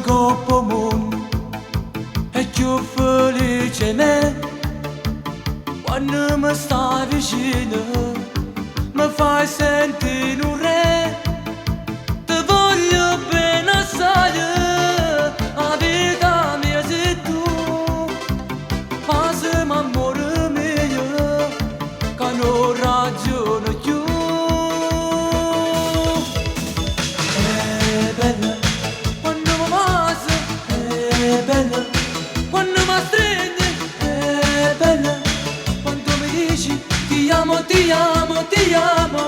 coppo mondo è più felice me quando mi stai vicino, mi fai sentire un re. Ti voglio bene assai, la vita mia sei tu, ma se mi amore mio che non ragiono più. È bella quando mi passa, è bella quando mi stringi, è bella quando mi dici ti amo, ti amo, ti amo.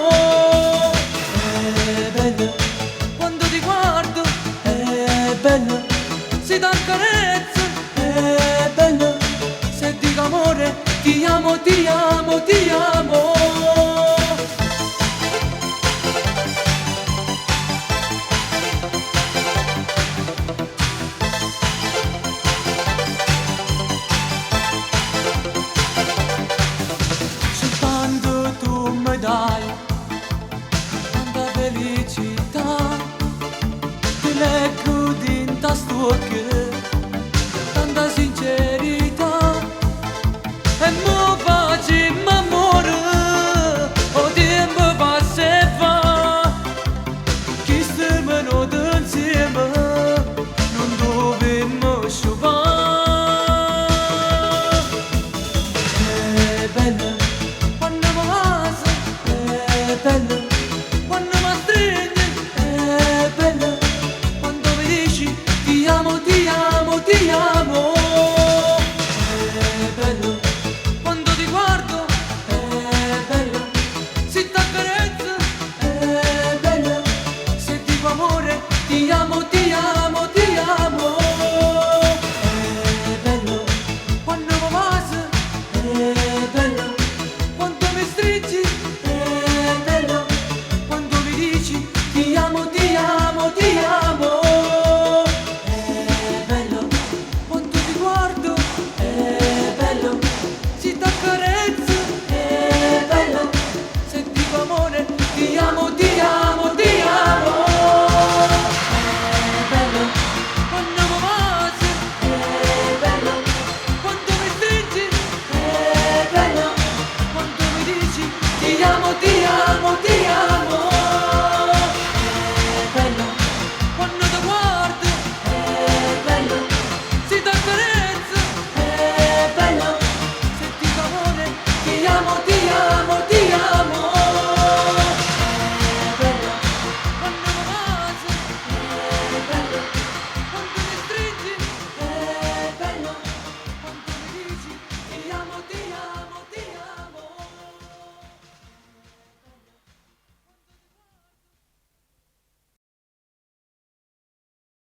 È bella quando ti guardo, è bella se ti accarezzo, è bella se dico amore, ti amo, ti amo, ti amo. Dai, tanta felicità, ti leggo in sta stuocche